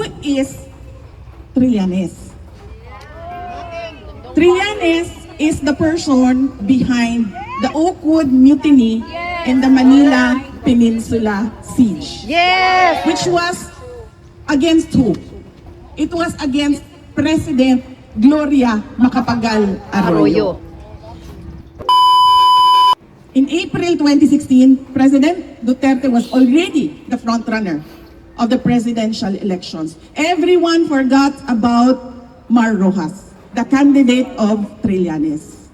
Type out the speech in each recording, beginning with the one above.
Who is Trillanes? Trillanes is the person behind the Oakwood Mutiny and the Manila Peninsula Siege. Yes! Which was against who? It was against President Gloria Macapagal Arroyo. In April 2016, President Duterte was already the frontrunner of the presidential elections. Everyone forgot about Mar Rojas, the candidate of Trillanes.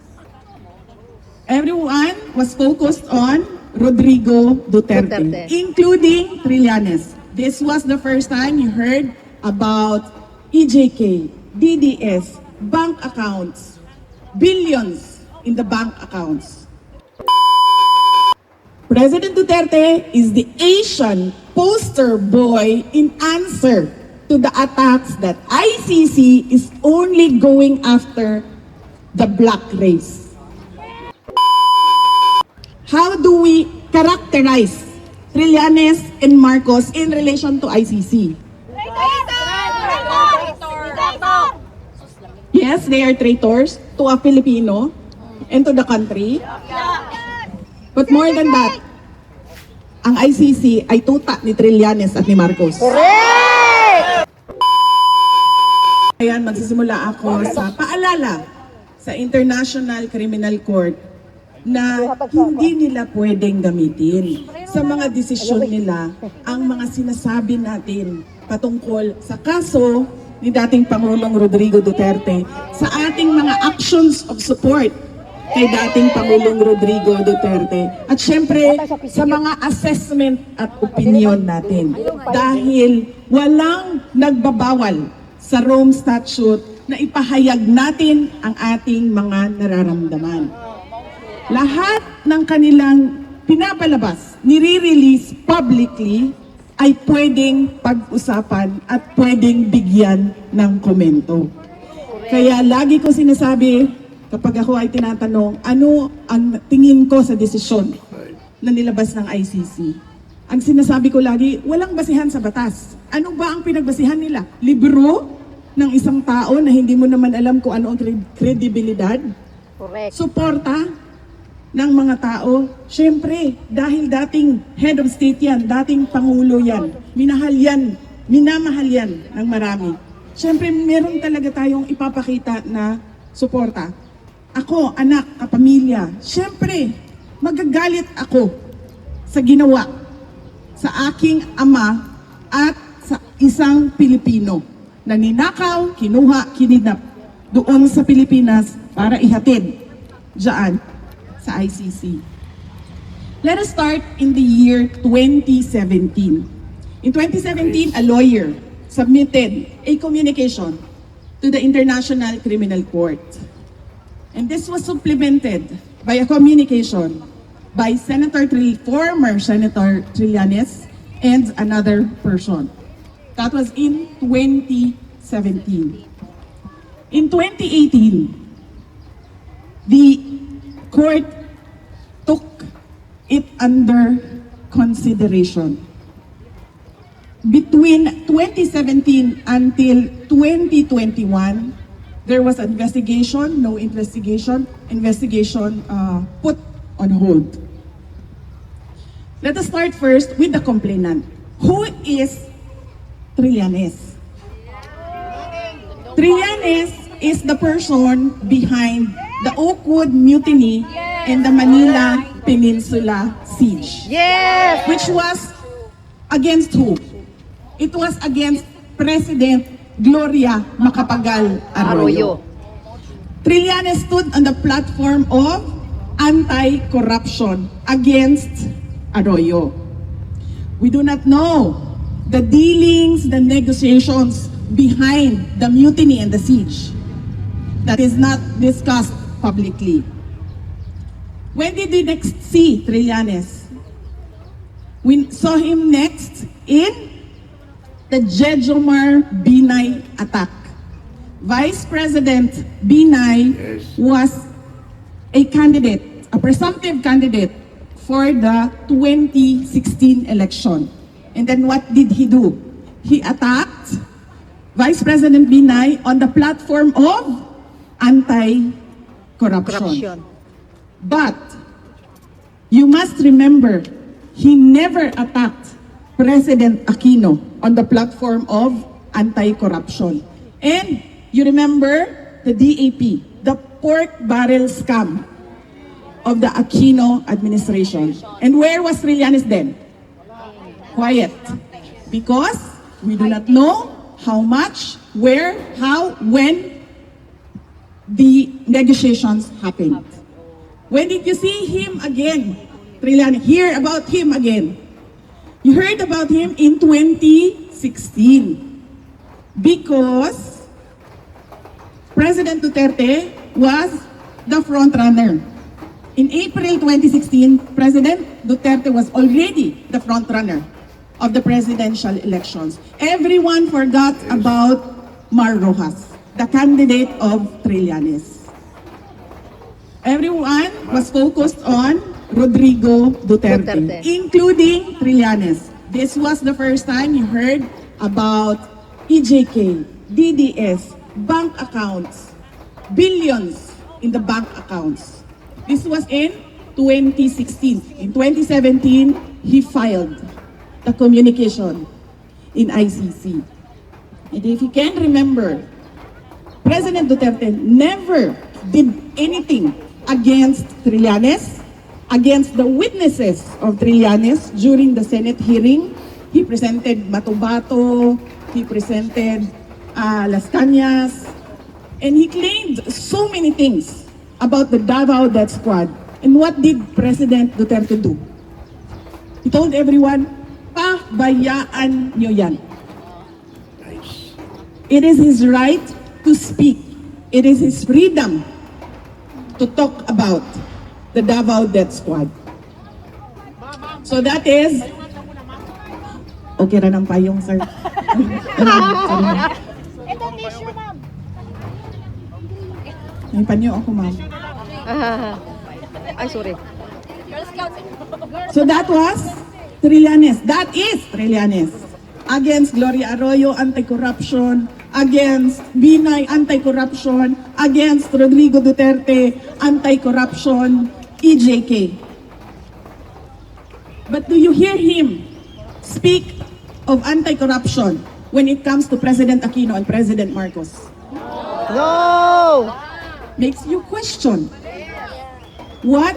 Everyone was focused on Rodrigo Duterte, including Trillanes. This was the first time you heard about EJK, DDS, bank accounts, billions in the bank accounts. President Duterte is the Asian poster boy in answer to the attacks that ICC is only going after the black race. How do we characterize Trillanes and Marcos in relation to ICC? Yes, they are traitors to a Filipino and to the country. But more than that, ang ICC ay tuta ni Trillanes at ni Marcos. Correct! Ayan, magsisimula ako sa paalala sa International Criminal Court na hindi nila pwedeng gamitin sa mga desisyon nila ang mga sinasabi natin patungkol sa kaso ni dating Pangulong Rodrigo Duterte sa ating mga actions of support kay dating Pangulong Rodrigo Duterte. At syempre, sa mga assessment at opinion natin. Dahil walang nagbabawal sa Rome Statute na ipahayag natin ang ating mga nararamdaman. Lahat ng kanilang pinapalabas, nire-release publicly, ay pwedeng pag-usapan at pwedeng bigyan ng komento. Kaya lagi ko sinasabi, kapag ako ay tinatanong, ano ang tingin ko sa desisyon na nilabas ng ICC? Ang sinasabi ko lagi, walang basihan sa batas. Ano ba ang pinagbasihan nila? Libro ng isang tao na hindi mo naman alam kung ano ang kredibilidad? Correct. Suporta ng mga tao? Siyempre, dahil dating head of state yan, dating pangulo yan, minahal yan, minamahal yan ng marami. Siyempre, meron talaga tayong ipapakita na suporta. Ako, anak, kapamilya, siyempre, magagalit ako sa ginawa sa aking ama at sa isang Pilipino na ninakaw, kinuha, kinidnap doon sa Pilipinas para ihatid dyan sa ICC. Let us start in the year 2017. In 2017, a lawyer submitted a communication to the International Criminal Court. And this was supplemented by a communication by former Senator Trillanes and another person. That was in 2017. In 2018, the court took it under consideration. Between 2017 until 2021, there was investigation, no investigation, put on hold. Let us start first with the complainant. Who is Trillanes? Trillanes is the person behind the Oakwood Mutiny and the Manila Peninsula Siege. Yes! Which was against who? It was against President Gloria Macapagal Arroyo. Trillanes stood on the platform of anti-corruption against Arroyo. We do not know the dealings, the negotiations behind the mutiny and the siege. That is not discussed publicly. When did we next see Trillanes? We saw him next in the Jejomar Binay attack. Vice President Binay was a candidate, a presumptive candidate for the 2016 election. And then what did he do? He attacked Vice President Binay on the platform of anti-corruption. Corruption. But you must remember, he never attacked President Aquino on the platform of anti-corruption. And you remember the DAP, the pork barrel scam of the Aquino administration. And where was Trillanes then? Quiet. Because we do not know how much, where, how, when the negotiations happened. When did you see him again? Trillanes, hear about him again. You heard about him in 2016 because President Duterte was the front runner. In April 2016, President Duterte was already the front runner of the presidential elections. Everyone forgot about Mar Rojas, the candidate of Trillanes. Everyone was focused on Rodrigo Duterte, Duterte. including Trillanes. This was the first time you heard about EJK, DDS, bank accounts, billions in the bank accounts. This was in 2016. In 2017, he filed the communication in ICC. And if you can remember, President Duterte never did anything against Trillanes, against the witnesses of Trillanes during the Senate hearing. He presented Matubato, he presented Las Cañas, and he claimed so many things about the Davao Death Squad. And what did President Duterte do? He told everyone, pabayaan nyo yan. It is his right to speak. It is his freedom to talk about the Davao Death Squad. So that is... Okay na ng payong, sir. Sorry. May panyo ako, ma'am. Ay, sorry. So that was Trillanes. That is Trillanes. Against Gloria Arroyo, anti-corruption. Against Binay, anti-corruption. Against Rodrigo Duterte, anti-corruption. EJK. But do you hear him speak of anti-corruption when it comes to President Aquino and President Marcos? No! Makes you question. What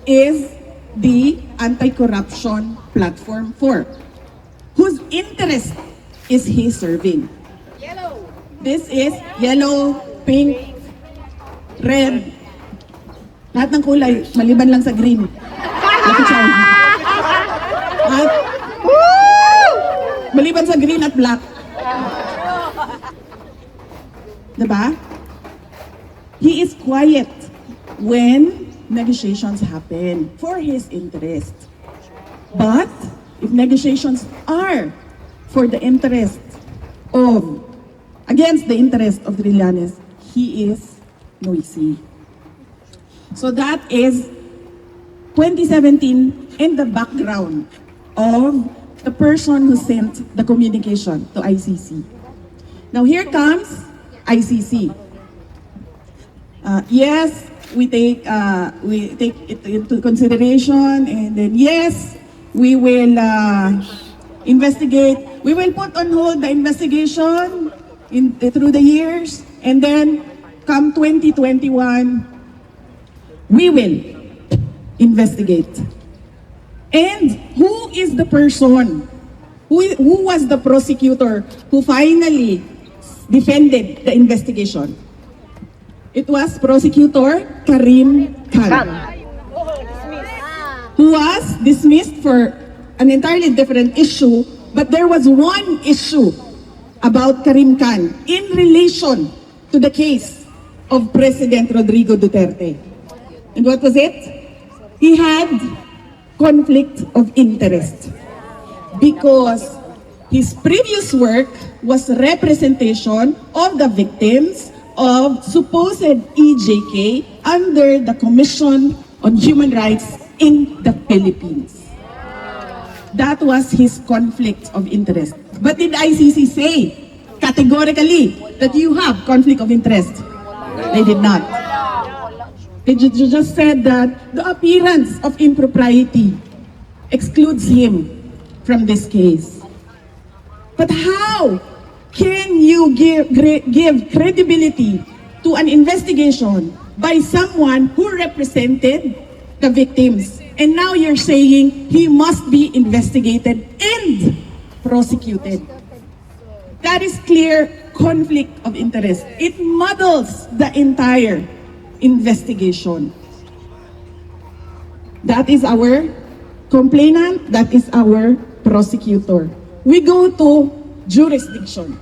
is the anti-corruption platform for? Whose interest is he serving? Yellow. This is yellow, pink, red. Lahat ng kulay, maliban lang sa green. Lucky charm. At, maliban sa green at black. Diba? He is quiet when negotiations happen for his interest. But if negotiations are for the interest of, against the interest of Trillanes, he is noisy. So that is 2017 in the background of the person who sent the communication to ICC. Now here comes ICC. Yes, we take it into consideration, and then yes, we will investigate. We will put on hold the investigation through the years, and then come 2021, we will investigate. And who is the person? Who was the prosecutor who finally defended the investigation? It was Prosecutor Karim Khan, who was dismissed for an entirely different issue, but there was one issue about Karim Khan in relation to the case of President Rodrigo Duterte. And what was it? He had conflict of interest because his previous work was representation of the victims of supposed EJK under the Commission on Human Rights in the Philippines. That was his conflict of interest. But did ICC say categorically categorically that you have conflict of interest. They did not. They just said that the appearance of impropriety excludes him from this case. But how can you give credibility to an investigation by someone who represented the victims? And now you're saying he must be investigated and prosecuted. That is clear conflict of interest. It muddles the entire investigation. That is our complainant, that is our prosecutor. We go to jurisdiction.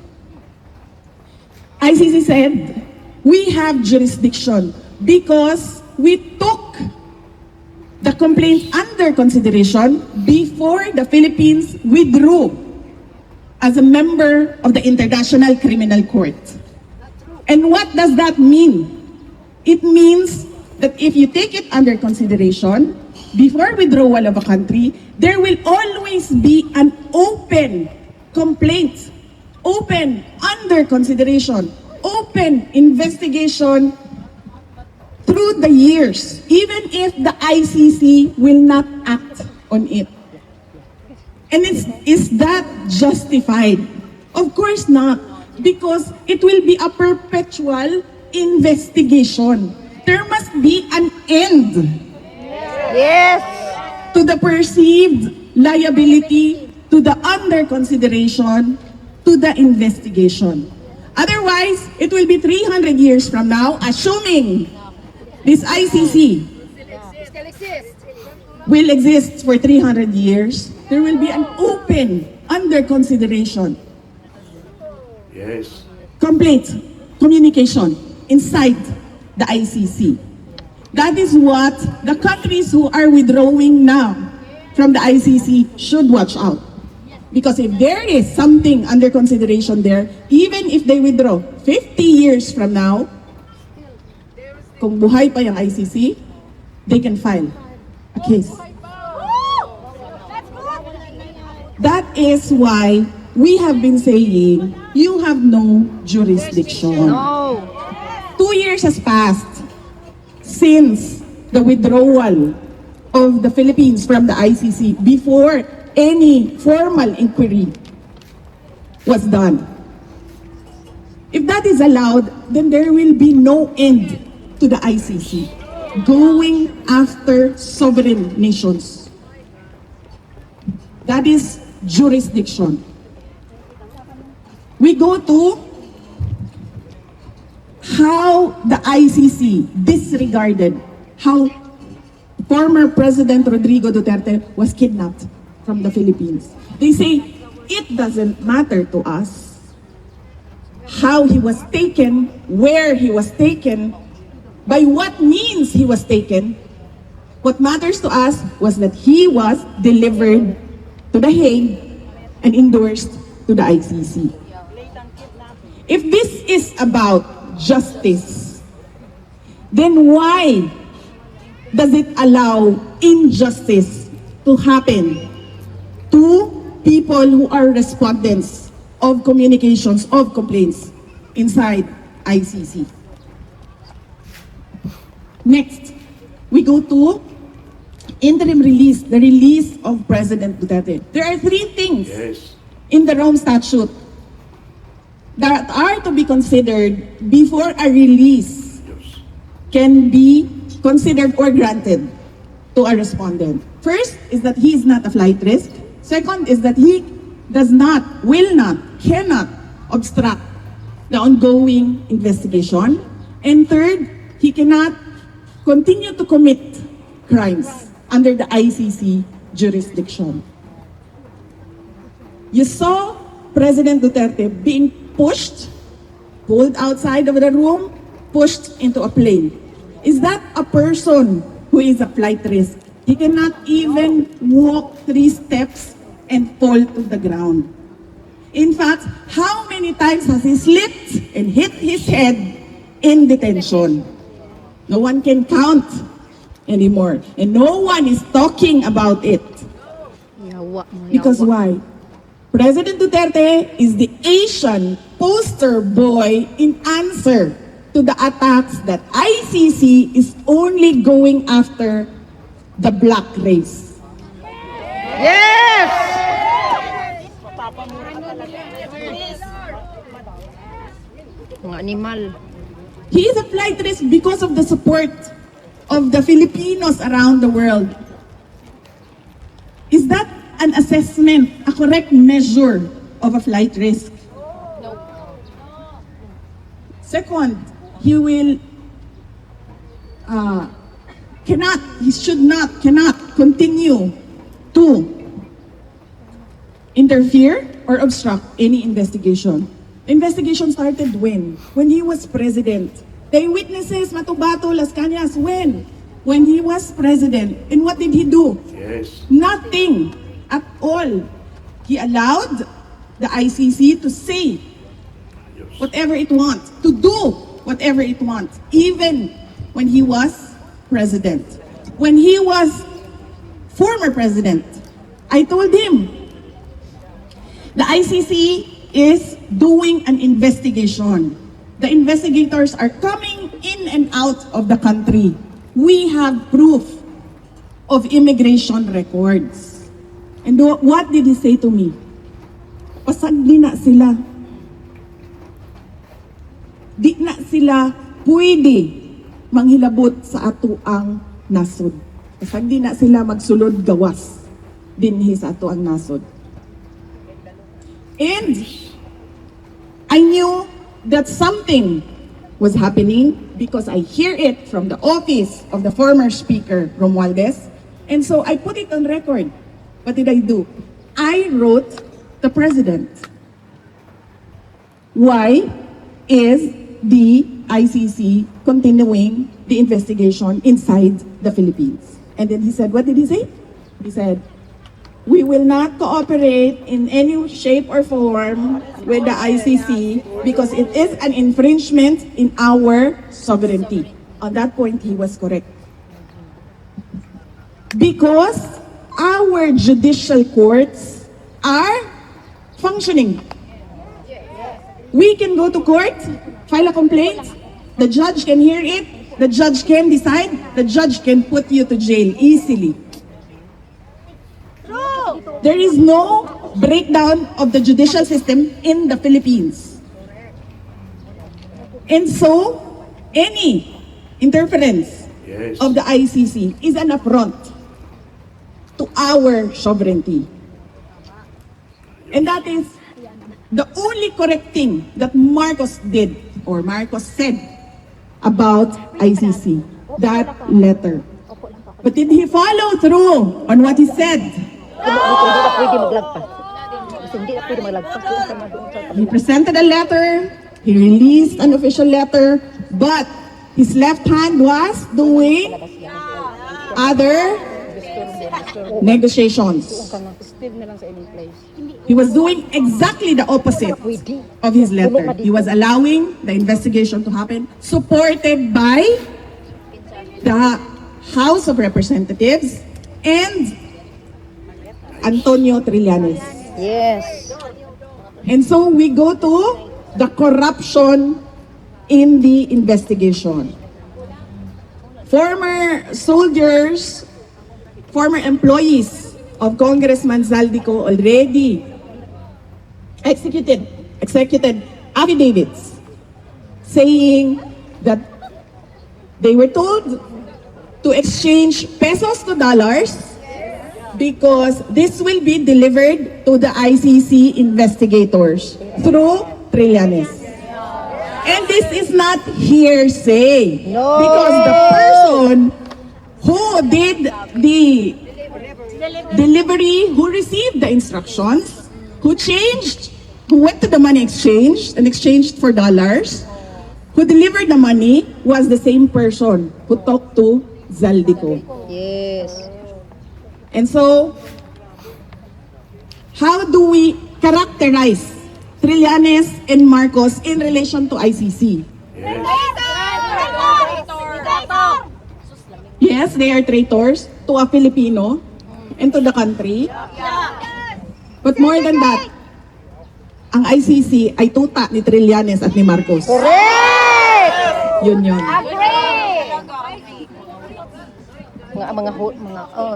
ICC said, we have jurisdiction because we took the complaint under consideration before the Philippines withdrew as a member of the International Criminal Court. And what does that mean? It means that if you take it under consideration, before withdrawal of a country, there will always be an open complaint, open under consideration, open investigation through the years, even if the ICC will not act on it. And is that justified? Of course not, because it will be a perpetual investigation. There must be an end Yes. to the perceived liability, to the under consideration, to the investigation. Otherwise, it will be 300 years from now, assuming this ICC will exist for 300 years, there will be an open, under consideration, Yes. complaint, communication inside the ICC. That is what the countries who are withdrawing now from the ICC should watch out. Because if there is something under consideration there, even if they withdraw 50 years from now, kung buhay pa yung ICC, they can file a case. That is why we have been saying, you have no jurisdiction. No. 2 years has passed since the withdrawal of the Philippines from the ICC before any formal inquiry was done. If that is allowed, then there will be no end to the ICC going after sovereign nations. That is jurisdiction. We go to how the ICC disregarded how former President Rodrigo Duterte was kidnapped from the Philippines. They say, it doesn't matter to us how he was taken, where he was taken, by what means he was taken. What matters to us was that he was delivered to The Hague and endorsed to the ICC. If this is about justice, then why does it allow injustice to happen to people who are respondents of communications, of complaints inside ICC? Next, we go to interim release, the release of President Duterte. There are 3 things Yes. in the Rome Statute that are to be considered before a release Yes. can be considered or granted to a respondent. First is that he is not a flight risk. Second is that he does not, will not, cannot obstruct the ongoing investigation. And third, he cannot continue to commit crimes under the ICC jurisdiction. You saw President Duterte being pushed, pulled outside of the room, pushed into a plane. Is that a person who is a flight risk? He cannot even walk 3 steps and fall to the ground. In fact, how many times has he slipped and hit his head in detention? No one can count anymore. And no one is talking about it. Yawa mo, Because yawa. why? President Duterte is the Asian poster boy in answer to the attacks that ICC is only going after the black race. Yes! Mga animal. He is a flight risk because of the support of the Filipinos around the world. Is that an assessment, a correct measure of a flight risk? No. Second, he will cannot continue to interfere or obstruct any investigation. The investigation started when? When he was president. The eyewitnesses, Matubato, Las Cañas, when? When he was president. And what did he do? Yes. Nothing at all. He allowed the ICC to say whatever it wants, to do whatever it wants, even when he was president. When he was former president, I told him, the ICC is doing an investigation. The investigators are coming in and out of the country. We have proof of immigration records. And what did he say to me? Pasagdi na sila. Di na sila pwede manghilabot sa ato ang nasod. Pasagdi na sila magsulod gawas dinhi sa ato ang nasod. And I knew that something was happening because I hear it from the office of the former speaker, Romualdez. And so I put it on record. What did I do? I wrote the president. Why is the ICC continuing the investigation inside the Philippines? And then he said, what did he say? He said, we will not cooperate in any shape or form with the ICC because it is an infringement in our sovereignty. On that point, he was correct. Because our judicial courts are functioning. We can go to court, file a complaint, the judge can hear it, the judge can decide, the judge can put you to jail easily. There is no breakdown of the judicial system in the Philippines. And so, any interference Yes. of the ICC is an affront to our sovereignty. And that is the only correct thing that Marcos did, or Marcos said about ICC, that letter. But did he follow through on what he said? Hindi na pwede maglagpas. Kasi hindi na pwede maglagpas doon sa mga doon sa He presented a letter, he released an official letter, but his left hand was doing other negotiations. still na lang sa inyong place. He was doing exactly the opposite of his letter. He was allowing the investigation to happen, supported by the House of Representatives and Antonio Trillanes. Yes. And so we go to the corruption in the investigation. Former soldiers, former employees of Congressman Zaldico already executed affidavits saying that they were told to exchange pesos to dollars because this will be delivered to the ICC investigators through Trillanes. And this is not hearsay. No. Because the person who did the delivery, who received the instructions, who went to the money exchange and exchanged for dollars, who delivered the money was the same person who talked to Zaldico. Yes. And so, how do we characterize Trillanes and Marcos in relation to ICC? Yes, they are traitors to a Filipino and to the country. But more than that, ang ICC ay tuta ni Trillanes at ni Marcos. Correct! Yun yun.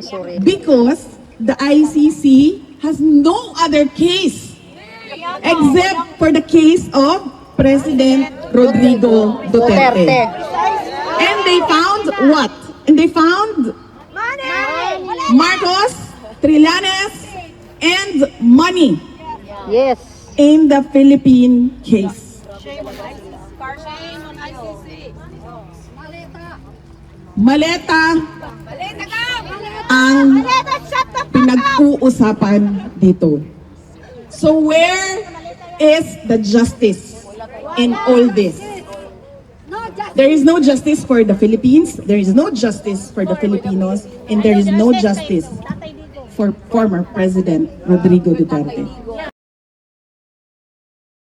Sorry. Because the ICC has no other case except for the case of President Rodrigo Duterte. And they found what? And they found Marcos, Trillanes, and money Yes. in the Philippine case. Maleta ang pinag-uusapan dito. So where is the justice in all this? There is no justice for the Philippines, there is no justice for the Filipinos, and there is no justice for former President Rodrigo Duterte.